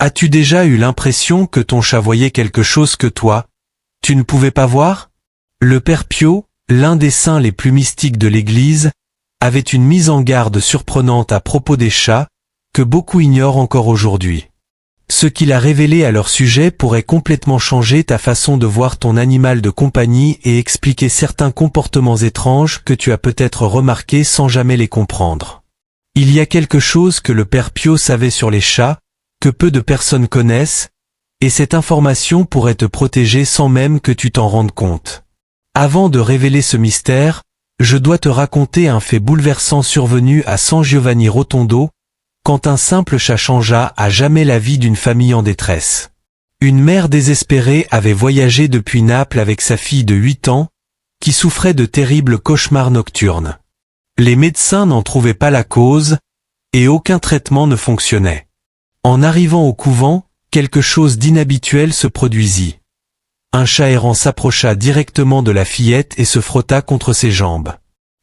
As-tu déjà eu l'impression que ton chat voyait quelque chose que toi, tu ne pouvais pas voir? Le Père Pio, l'un des saints les plus mystiques de l'Église, avait une mise en garde surprenante à propos des chats, que beaucoup ignorent encore aujourd'hui. Ce qu'il a révélé à leur sujet pourrait complètement changer ta façon de voir ton animal de compagnie et expliquer certains comportements étranges que tu as peut-être remarqués sans jamais les comprendre. Il y a quelque chose que le Père Pio savait sur les chats, que peu de personnes connaissent, et cette information pourrait te protéger sans même que tu t'en rendes compte. Avant de révéler ce mystère, je dois te raconter un fait bouleversant survenu à San Giovanni Rotondo, quand un simple chat changea à jamais la vie d'une famille en détresse. Une mère désespérée avait voyagé depuis Naples avec sa fille de 8 ans, qui souffrait de terribles cauchemars nocturnes. Les médecins n'en trouvaient pas la cause, et aucun traitement ne fonctionnait. En arrivant au couvent, quelque chose d'inhabituel se produisit. Un chat errant s'approcha directement de la fillette et se frotta contre ses jambes.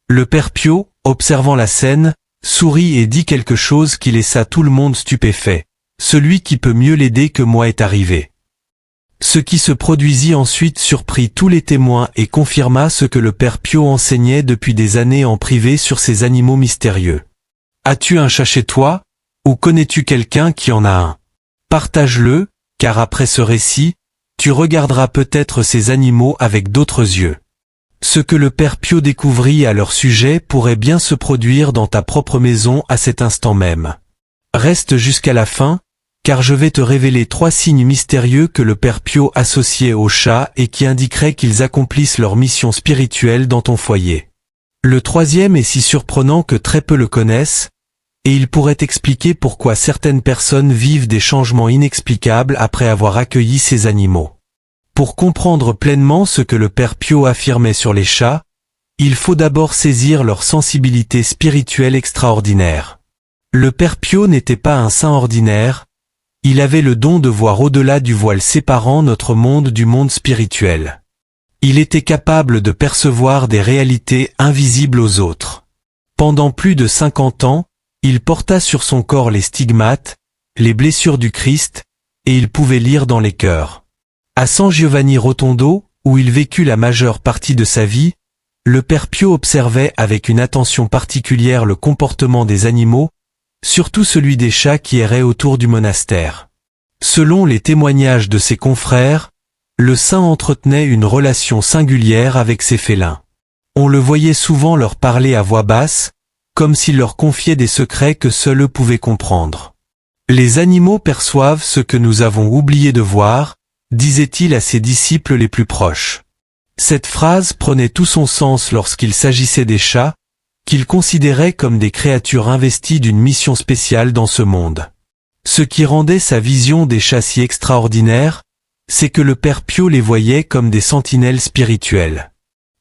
Le Père Pio, observant la scène, sourit et dit quelque chose qui laissa tout le monde stupéfait. Celui qui peut mieux l'aider que moi est arrivé. Ce qui se produisit ensuite surprit tous les témoins et confirma ce que le Père Pio enseignait depuis des années en privé sur ces animaux mystérieux. As-tu un chat chez toi, ou connais-tu quelqu'un qui en a un? Partage-le, car après ce récit, tu regarderas peut-être ces animaux avec d'autres yeux. Ce que le Père Pio découvrit à leur sujet pourrait bien se produire dans ta propre maison à cet instant même. Reste jusqu'à la fin, car je vais te révéler 3 signes mystérieux que le Père Pio associait aux chats et qui indiqueraient qu'ils accomplissent leur mission spirituelle dans ton foyer. Le 3e est si surprenant que très peu le connaissent, et il pourrait expliquer pourquoi certaines personnes vivent des changements inexplicables après avoir accueilli ces animaux. Pour comprendre pleinement ce que le Père Pio affirmait sur les chats, il faut d'abord saisir leur sensibilité spirituelle extraordinaire. Le Père Pio n'était pas un saint ordinaire, il avait le don de voir au-delà du voile séparant notre monde du monde spirituel. Il était capable de percevoir des réalités invisibles aux autres. Pendant plus de 50 ans, il porta sur son corps les stigmates, les blessures du Christ, et il pouvait lire dans les cœurs. À San Giovanni Rotondo, où il vécut la majeure partie de sa vie, le Père Pio observait avec une attention particulière le comportement des animaux, surtout celui des chats qui erraient autour du monastère. Selon les témoignages de ses confrères, le saint entretenait une relation singulière avec ses félins. On le voyait souvent leur parler à voix basse, comme s'il leur confiait des secrets que seuls eux pouvaient comprendre. Les animaux perçoivent ce que nous avons oublié de voir, disait-il à ses disciples les plus proches. Cette phrase prenait tout son sens lorsqu'il s'agissait des chats, qu'il considérait comme des créatures investies d'une mission spéciale dans ce monde. Ce qui rendait sa vision des chats si extraordinaire, c'est que le Père Pio les voyait comme des sentinelles spirituelles.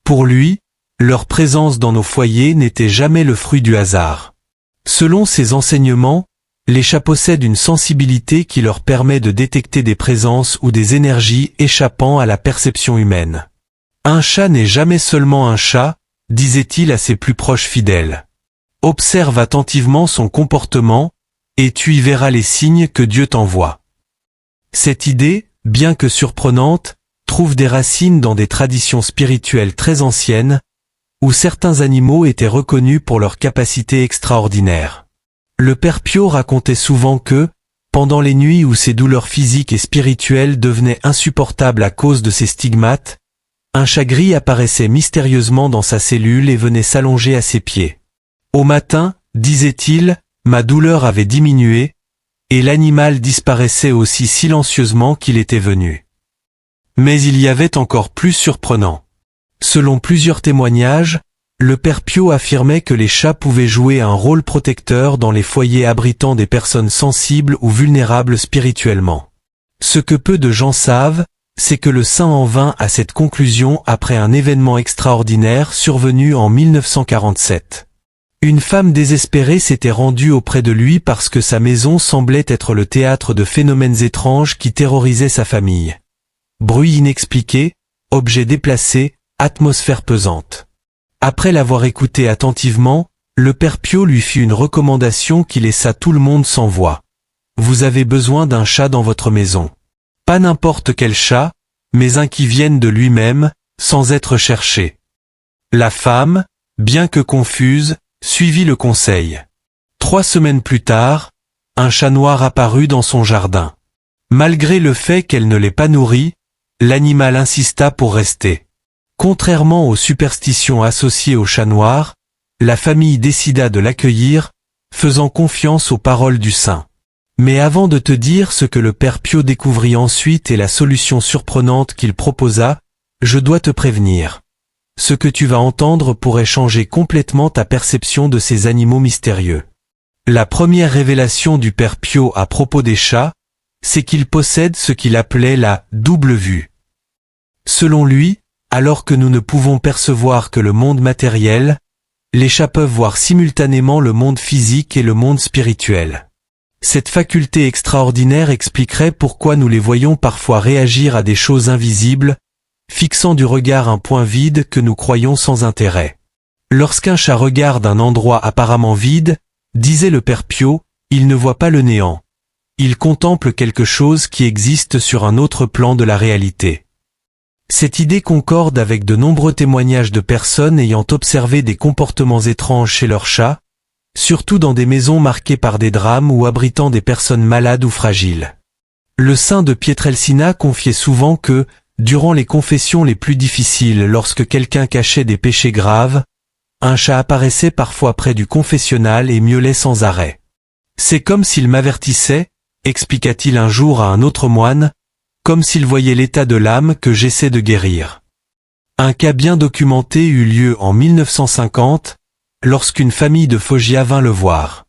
Pour lui, leur présence dans nos foyers n'était jamais le fruit du hasard. Selon ses enseignements, les chats possèdent une sensibilité qui leur permet de détecter des présences ou des énergies échappant à la perception humaine. Un chat n'est jamais seulement un chat, disait-il à ses plus proches fidèles. Observe attentivement son comportement, et tu y verras les signes que Dieu t'envoie. Cette idée, bien que surprenante, trouve des racines dans des traditions spirituelles très anciennes, où certains animaux étaient reconnus pour leurs capacités extraordinaires. Le Père Pio racontait souvent que, pendant les nuits où ses douleurs physiques et spirituelles devenaient insupportables à cause de ses stigmates, un chat gris apparaissait mystérieusement dans sa cellule et venait s'allonger à ses pieds. Au matin, disait-il, ma douleur avait diminué, et l'animal disparaissait aussi silencieusement qu'il était venu. Mais il y avait encore plus surprenant. Selon plusieurs témoignages, le Père Pio affirmait que les chats pouvaient jouer un rôle protecteur dans les foyers abritant des personnes sensibles ou vulnérables spirituellement. Ce que peu de gens savent, c'est que le saint en vint à cette conclusion après un événement extraordinaire survenu en 1947. Une femme désespérée s'était rendue auprès de lui parce que sa maison semblait être le théâtre de phénomènes étranges qui terrorisaient sa famille. Bruit inexpliqué, objets déplacés, atmosphère pesante. Après l'avoir écouté attentivement, le Père Pio lui fit une recommandation qui laissa tout le monde sans voix. vous avez besoin d'un chat dans votre maison. Pas n'importe quel chat, mais un qui vienne de lui-même, sans être cherché. La femme, bien que confuse, suivit le conseil. 3 semaines plus tard, un chat noir apparut dans son jardin. Malgré le fait qu'elle ne l'ait pas nourri, l'animal insista pour rester. Contrairement aux superstitions associées au chat noir, la famille décida de l'accueillir, faisant confiance aux paroles du saint. Mais avant de te dire ce que le père Pio découvrit ensuite et la solution surprenante qu'il proposa, je dois te prévenir. Ce que tu vas entendre pourrait changer complètement ta perception de ces animaux mystérieux. La première révélation du père Pio à propos des chats, c'est qu'ils possèdent ce qu'il appelait la double vue. Selon lui, alors que nous ne pouvons percevoir que le monde matériel, les chats peuvent voir simultanément le monde physique et le monde spirituel. Cette faculté extraordinaire expliquerait pourquoi nous les voyons parfois réagir à des choses invisibles, fixant du regard un point vide que nous croyons sans intérêt. Lorsqu'un chat regarde un endroit apparemment vide, disait le père Pio, il ne voit pas le néant. Il contemple quelque chose qui existe sur un autre plan de la réalité. Cette idée concorde avec de nombreux témoignages de personnes ayant observé des comportements étranges chez leurs chats, surtout dans des maisons marquées par des drames ou abritant des personnes malades ou fragiles. Le saint de Pietrelcina confiait souvent que, durant les confessions les plus difficiles lorsque quelqu'un cachait des péchés graves, un chat apparaissait parfois près du confessionnal et miaulait sans arrêt. C'est comme s'il m'avertissait, expliqua-t-il un jour à un autre moine, comme s'il voyait l'état de l'âme que j'essaie de guérir. Un cas bien documenté eut lieu en 1950, lorsqu'une famille de Foggia vint le voir.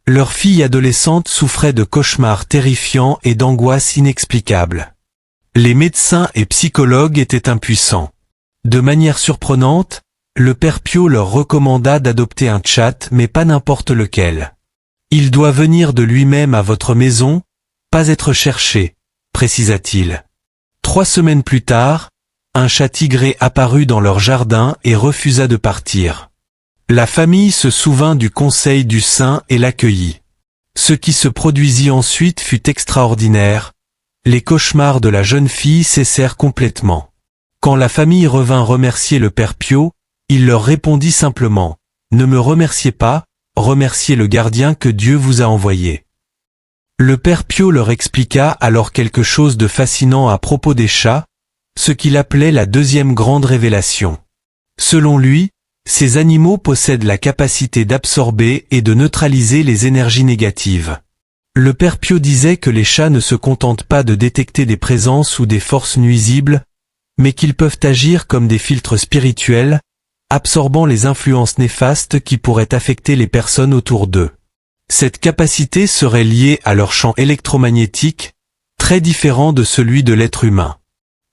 Leur fille adolescente souffrait de cauchemars terrifiants et d'angoisses inexplicables. Les médecins et psychologues étaient impuissants. De manière surprenante, le père Pio leur recommanda d'adopter un chat mais pas n'importe lequel. Il doit venir de lui-même à votre maison, pas être cherché, précisa-t-il. 3 semaines plus tard, un chat tigré apparut dans leur jardin et refusa de partir. La famille se souvint du conseil du saint et l'accueillit. Ce qui se produisit ensuite fut extraordinaire. Les cauchemars de la jeune fille cessèrent complètement. Quand la famille revint remercier le père Pio, il leur répondit simplement « Ne me remerciez pas, remerciez le gardien que Dieu vous a envoyé. » Le père Pio leur expliqua alors quelque chose de fascinant à propos des chats, ce qu'il appelait la deuxième grande révélation. Selon lui, ces animaux possèdent la capacité d'absorber et de neutraliser les énergies négatives. Le père Pio disait que les chats ne se contentent pas de détecter des présences ou des forces nuisibles, mais qu'ils peuvent agir comme des filtres spirituels, absorbant les influences néfastes qui pourraient affecter les personnes autour d'eux. Cette capacité serait liée à leur champ électromagnétique, très différent de celui de l'être humain.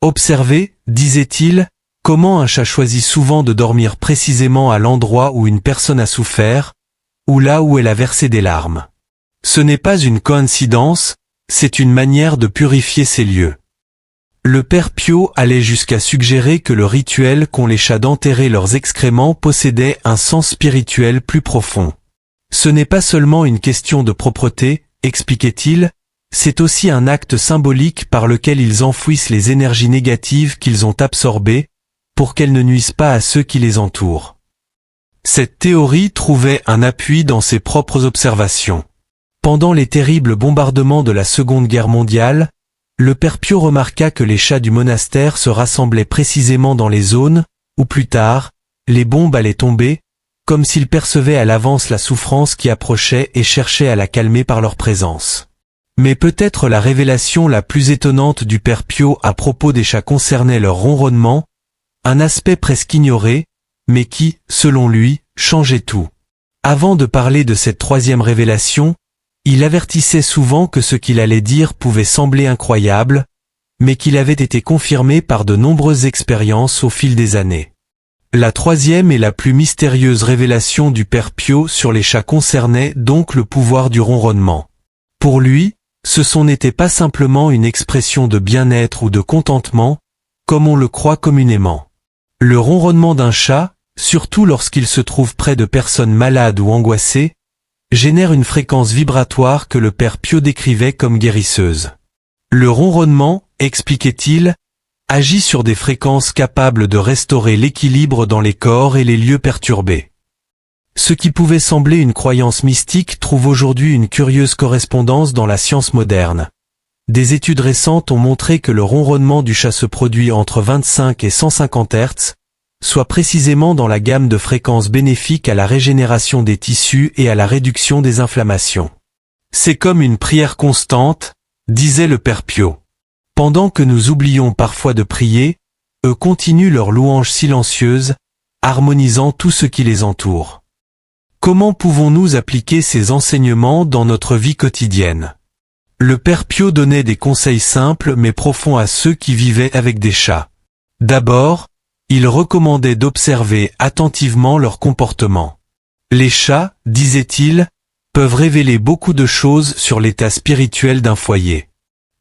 Observez, disait-il, comment un chat choisit souvent de dormir précisément à l'endroit où une personne a souffert, ou là où elle a versé des larmes. Ce n'est pas une coïncidence, c'est une manière de purifier ces lieux. Le père Pio allait jusqu'à suggérer que le rituel qu'ont les chats d'enterrer leurs excréments possédait un sens spirituel plus profond. Ce n'est pas seulement une question de propreté, expliquait-il, c'est aussi un acte symbolique par lequel ils enfouissent les énergies négatives qu'ils ont absorbées, pour qu'elles ne nuisent pas à ceux qui les entourent. Cette théorie trouvait un appui dans ses propres observations. Pendant les terribles bombardements de la Seconde Guerre mondiale, le père Pio remarqua que les chats du monastère se rassemblaient précisément dans les zones, où plus tard, les bombes allaient tomber, comme s'ils percevaient à l'avance la souffrance qui approchait et cherchaient à la calmer par leur présence. Mais peut-être la révélation la plus étonnante du père Pio à propos des chats concernait leur ronronnement, un aspect presque ignoré, mais qui, selon lui, changeait tout. Avant de parler de cette troisième révélation, il avertissait souvent que ce qu'il allait dire pouvait sembler incroyable, mais qu'il avait été confirmé par de nombreuses expériences au fil des années. La troisième et la plus mystérieuse révélation du père Pio sur les chats concernait donc le pouvoir du ronronnement. Pour lui, ce n'était pas simplement une expression de bien-être ou de contentement, comme on le croit communément. Le ronronnement d'un chat, surtout lorsqu'il se trouve près de personnes malades ou angoissées, génèrent une fréquence vibratoire que le père Pio décrivait comme guérisseuse. Le ronronnement, expliquait-il, agit sur des fréquences capables de restaurer l'équilibre dans les corps et les lieux perturbés. Ce qui pouvait sembler une croyance mystique trouve aujourd'hui une curieuse correspondance dans la science moderne. Des études récentes ont montré que le ronronnement du chat se produit entre 25 et 150 Hz, soit précisément dans la gamme de fréquences bénéfiques à la régénération des tissus et à la réduction des inflammations. C'est comme une prière constante, disait le père Pio. Pendant que nous oublions parfois de prier, eux continuent leur louange silencieuse, harmonisant tout ce qui les entoure. Comment pouvons-nous appliquer ces enseignements dans notre vie quotidienne? Le père Pio donnait des conseils simples mais profonds à ceux qui vivaient avec des chats. D'abord, il recommandait d'observer attentivement leur comportement. Les chats, disait-il, peuvent révéler beaucoup de choses sur l'état spirituel d'un foyer.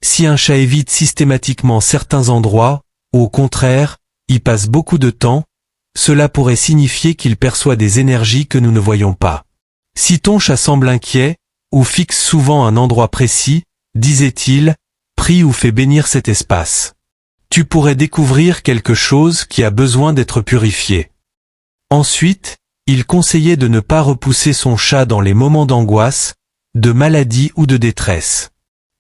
Si un chat évite systématiquement certains endroits, ou au contraire, y passe beaucoup de temps, cela pourrait signifier qu'il perçoit des énergies que nous ne voyons pas. Si ton chat semble inquiet, ou fixe souvent un endroit précis, disait-il, prie ou fais bénir cet espace. Tu pourrais découvrir quelque chose qui a besoin d'être purifié. Ensuite, il conseillait de ne pas repousser son chat dans les moments d'angoisse, de maladie ou de détresse.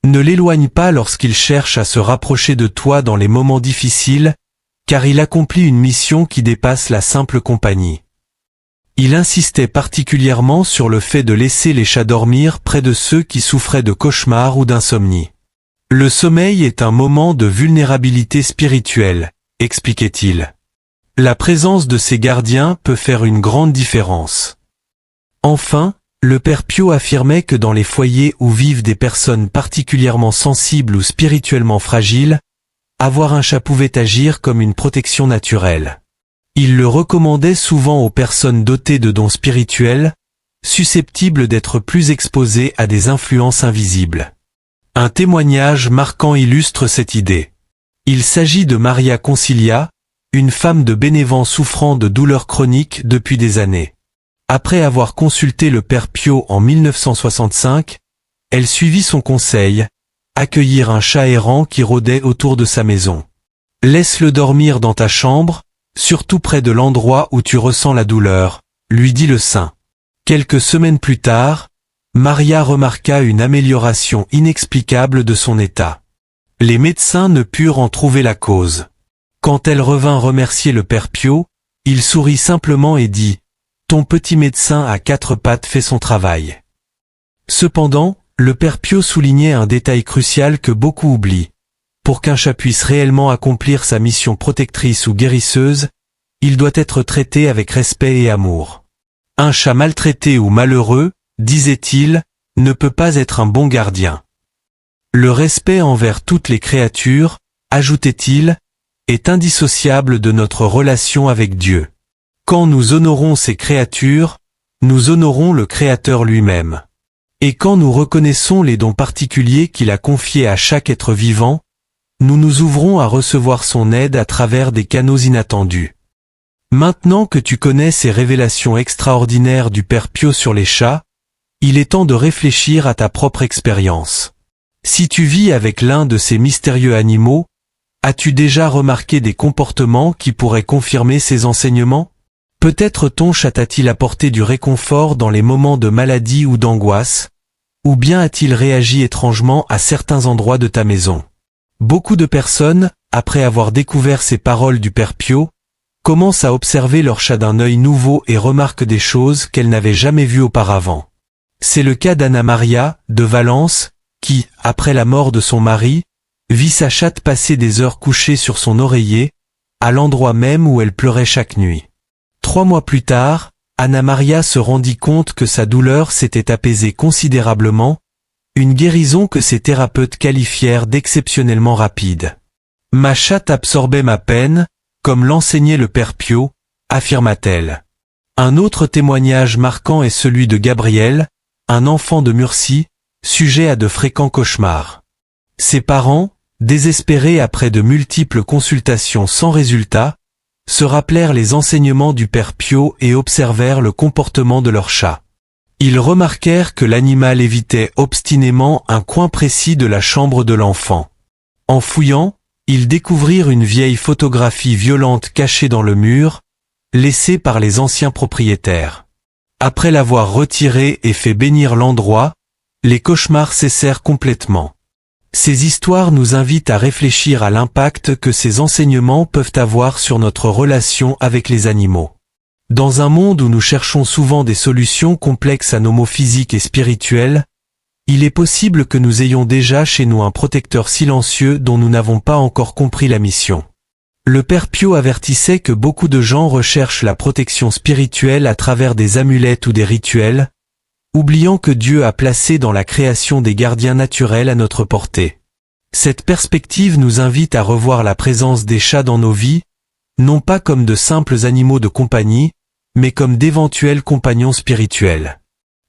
Ne l'éloigne pas lorsqu'il cherche à se rapprocher de toi dans les moments difficiles, car il accomplit une mission qui dépasse la simple compagnie. Il insistait particulièrement sur le fait de laisser les chats dormir près de ceux qui souffraient de cauchemars ou d'insomnie. Le sommeil est un moment de vulnérabilité spirituelle, expliquait-il. La présence de ces gardiens peut faire une grande différence. Enfin, le père Pio affirmait que dans les foyers où vivent des personnes particulièrement sensibles ou spirituellement fragiles, avoir un chat pouvait agir comme une protection naturelle. Il le recommandait souvent aux personnes dotées de dons spirituels, susceptibles d'être plus exposées à des influences invisibles. Un témoignage marquant illustre cette idée. Il s'agit de Maria Concilia, une femme de Bénévent souffrant de douleurs chroniques depuis des années. Après avoir consulté le père Pio en 1965, elle suivit son conseil, accueillir un chat errant qui rôdait autour de sa maison. Laisse-le dormir dans ta chambre, surtout près de l'endroit où tu ressens la douleur, lui dit le saint. Quelques semaines plus tard, Maria remarqua une amélioration inexplicable de son état. Les médecins ne purent en trouver la cause. Quand elle revint remercier le père Pio, il sourit simplement et dit « Ton petit médecin à quatre pattes fait son travail ». Cependant, le père Pio soulignait un détail crucial que beaucoup oublient. Pour qu'un chat puisse réellement accomplir sa mission protectrice ou guérisseuse, il doit être traité avec respect et amour. Un chat maltraité ou malheureux, disait-il, ne peut pas être un bon gardien. Le respect envers toutes les créatures, ajoutait-il, est indissociable de notre relation avec Dieu. Quand nous honorons ces créatures, nous honorons le Créateur lui-même. Et quand nous reconnaissons les dons particuliers qu'il a confiés à chaque être vivant, nous nous ouvrons à recevoir son aide à travers des canaux inattendus. Maintenant que tu connais ces révélations extraordinaires du père Pio sur les chats, il est temps de réfléchir à ta propre expérience. Si tu vis avec l'un de ces mystérieux animaux, as-tu déjà remarqué des comportements qui pourraient confirmer ces enseignements? Peut-être ton chat t'a-t-il apporté du réconfort dans les moments de maladie ou d'angoisse, ou bien a-t-il réagi étrangement à certains endroits de ta maison? Beaucoup de personnes, après avoir découvert ces paroles du père Pio, commencent à observer leur chat d'un œil nouveau et remarquent des choses qu'elles n'avaient jamais vues auparavant. C'est le cas d'Anna Maria, de Valence, qui, après la mort de son mari, vit sa chatte passer des heures couchée sur son oreiller, à l'endroit même où elle pleurait chaque nuit. 3 mois plus tard, Anna Maria se rendit compte que sa douleur s'était apaisée considérablement, une guérison que ses thérapeutes qualifièrent d'exceptionnellement rapide. « Ma chatte absorbait ma peine, comme l'enseignait le père Pio, affirma-t-elle. Un autre témoignage marquant est celui de Gabriel, un enfant de Murcie, sujet à de fréquents cauchemars. Ses parents, désespérés après de multiples consultations sans résultat, se rappelèrent les enseignements du père Pio et observèrent le comportement de leur chat. Ils remarquèrent que l'animal évitait obstinément un coin précis de la chambre de l'enfant. En fouillant, ils découvrirent une vieille photographie violente cachée dans le mur, laissée par les anciens propriétaires. Après l'avoir retirée et fait bénir l'endroit, les cauchemars cessèrent complètement. Ces histoires nous invitent à réfléchir à l'impact que ces enseignements peuvent avoir sur notre relation avec les animaux. Dans un monde où nous cherchons souvent des solutions complexes à nos maux physiques et spirituels, il est possible que nous ayons déjà chez nous un protecteur silencieux dont nous n'avons pas encore compris la mission. Le Père Pio avertissait que beaucoup de gens recherchent la protection spirituelle à travers des amulettes ou des rituels, oubliant que Dieu a placé dans la création des gardiens naturels à notre portée. Cette perspective nous invite à revoir la présence des chats dans nos vies, non pas comme de simples animaux de compagnie, mais comme d'éventuels compagnons spirituels.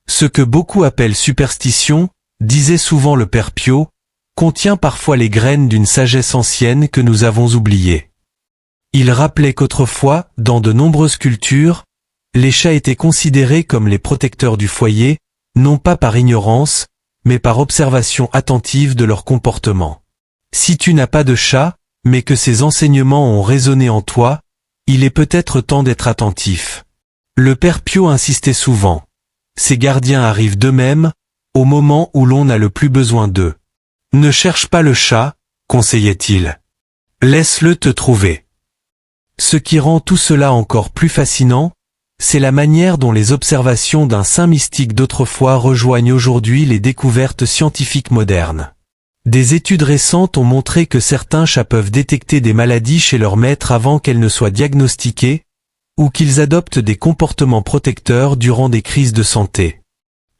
Ce que beaucoup appellent superstition, disait souvent le Père Pio, contient parfois les graines d'une sagesse ancienne que nous avons oubliée. Il rappelait qu'autrefois, dans de nombreuses cultures, les chats étaient considérés comme les protecteurs du foyer, non pas par ignorance, mais par observation attentive de leur comportement. Si tu n'as pas de chat, mais que ces enseignements ont résonné en toi, il est peut-être temps d'être attentif. Le Père Pio insistait souvent. Ces gardiens arrivent d'eux-mêmes, au moment où l'on a le plus besoin d'eux. Ne cherche pas le chat, conseillait-il. Laisse-le te trouver. Ce qui rend tout cela encore plus fascinant, c'est la manière dont les observations d'un saint mystique d'autrefois rejoignent aujourd'hui les découvertes scientifiques modernes. Des études récentes ont montré que certains chats peuvent détecter des maladies chez leur maître avant qu'elles ne soient diagnostiquées, ou qu'ils adoptent des comportements protecteurs durant des crises de santé.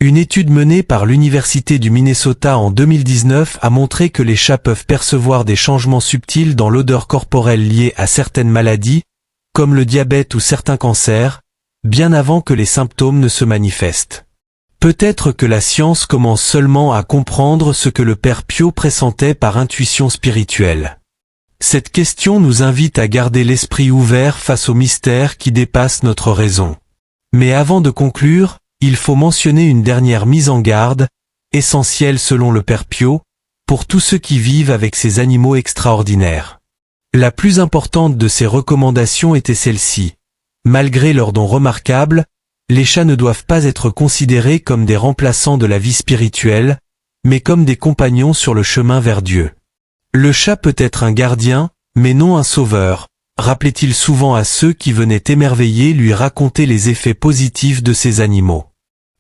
Une étude menée par l'Université du Minnesota en 2019 a montré que les chats peuvent percevoir des changements subtils dans l'odeur corporelle liés à certaines maladies, comme le diabète ou certains cancers, bien avant que les symptômes ne se manifestent. Peut-être que la science commence seulement à comprendre ce que le Père Pio pressentait par intuition spirituelle. Cette question nous invite à garder l'esprit ouvert face aux mystères qui dépassent notre raison. Mais avant de conclure, il faut mentionner une dernière mise en garde, essentielle selon le Père Pio, pour tous ceux qui vivent avec ces animaux extraordinaires. La plus importante de ces recommandations était celle-ci. Malgré leurs dons remarquables, les chats ne doivent pas être considérés comme des remplaçants de la vie spirituelle, mais comme des compagnons sur le chemin vers Dieu. Le chat peut être un gardien, mais non un sauveur, rappelait-il souvent à ceux qui venaient émerveillés lui raconter les effets positifs de ces animaux.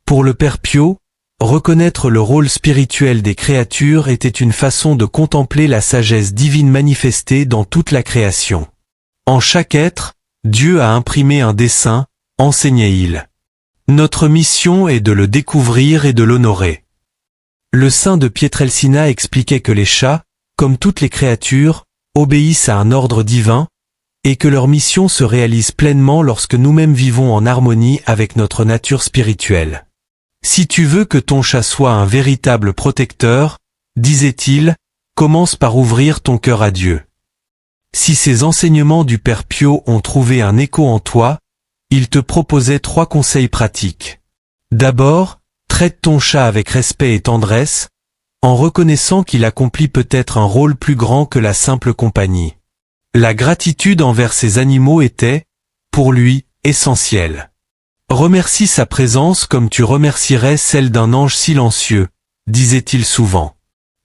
Pour le Père Pio, reconnaître le rôle spirituel des créatures était une façon de contempler la sagesse divine manifestée dans toute la création. En chaque être, Dieu a imprimé un dessein, enseignait-il. Notre mission est de le découvrir et de l'honorer. Le saint de Pietrelcina expliquait que les chats, comme toutes les créatures, obéissent à un ordre divin, et que leur mission se réalise pleinement lorsque nous-mêmes vivons en harmonie avec notre nature spirituelle. Si tu veux que ton chat soit un véritable protecteur, disait-il, commence par ouvrir ton cœur à Dieu. Si ces enseignements du Père Pio ont trouvé un écho en toi, il te proposait 3 conseils pratiques. D'abord, traite ton chat avec respect et tendresse, en reconnaissant qu'il accomplit peut-être un rôle plus grand que la simple compagnie. La gratitude envers ces animaux était, pour lui, essentielle. Remercie sa présence comme tu remercierais celle d'un ange silencieux, disait-il souvent.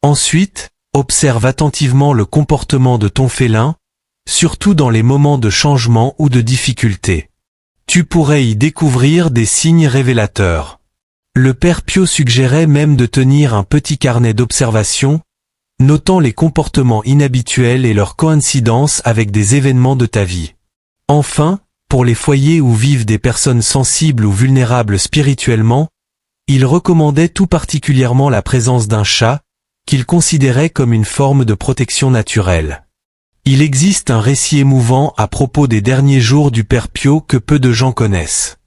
Ensuite, observe attentivement le comportement de ton félin, surtout dans les moments de changement ou de difficulté. Tu pourrais y découvrir des signes révélateurs. Le Père Pio suggérait même de tenir un petit carnet d'observation, notant les comportements inhabituels et leurs coïncidences avec des événements de ta vie. Enfin, pour les foyers où vivent des personnes sensibles ou vulnérables spirituellement, il recommandait tout particulièrement la présence d'un chat, qu'il considérait comme une forme de protection naturelle. Il existe un récit émouvant à propos des derniers jours du Père Pio que peu de gens connaissent.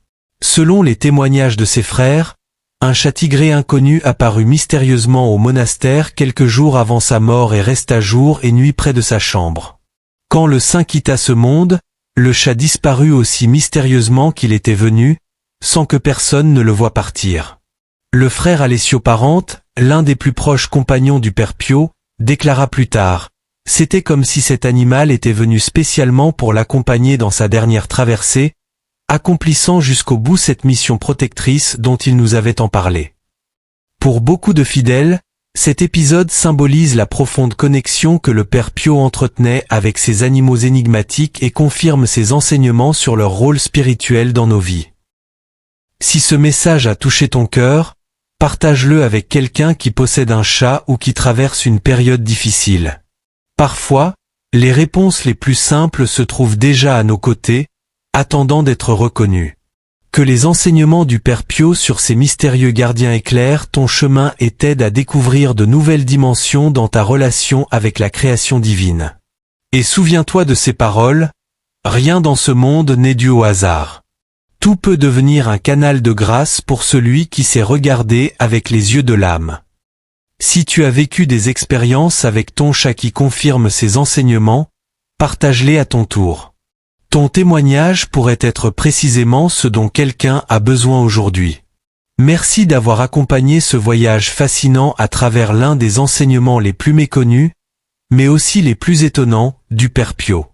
Selon les témoignages de ses frères, un chat tigré inconnu apparut mystérieusement au monastère quelques jours avant sa mort et resta jour et nuit près de sa chambre. Quand le saint quitta ce monde, le chat disparut aussi mystérieusement qu'il était venu, sans que personne ne le voie partir. Le frère Alessio Parente, l'un des plus proches compagnons du père Pio, déclara plus tard: « C'était comme si cet animal était venu spécialement pour l'accompagner dans sa dernière traversée, accomplissant jusqu'au bout cette mission protectrice dont il nous avait tant parlé. » Pour beaucoup de fidèles, cet épisode symbolise la profonde connexion que le père Pio entretenait avec ces animaux énigmatiques et confirme ses enseignements sur leur rôle spirituel dans nos vies. Si ce message a touché ton cœur, partage-le avec quelqu'un qui possède un chat ou qui traverse une période difficile. Parfois, les réponses les plus simples se trouvent déjà à nos côtés, attendant d'être reconnus. Que les enseignements du père Pio sur ces mystérieux gardiens éclairent ton chemin et t'aident à découvrir de nouvelles dimensions dans ta relation avec la création divine. Et souviens-toi de ces paroles: rien dans ce monde n'est dû au hasard. Tout peut devenir un canal de grâce pour celui qui sait regarder avec les yeux de l'âme. Si tu as vécu des expériences avec ton chat qui confirment ces enseignements, partage-les à ton tour. Ton témoignage pourrait être précisément ce dont quelqu'un a besoin aujourd'hui. Merci d'avoir accompagné ce voyage fascinant à travers l'un des enseignements les plus méconnus, mais aussi les plus étonnants, du père Pio.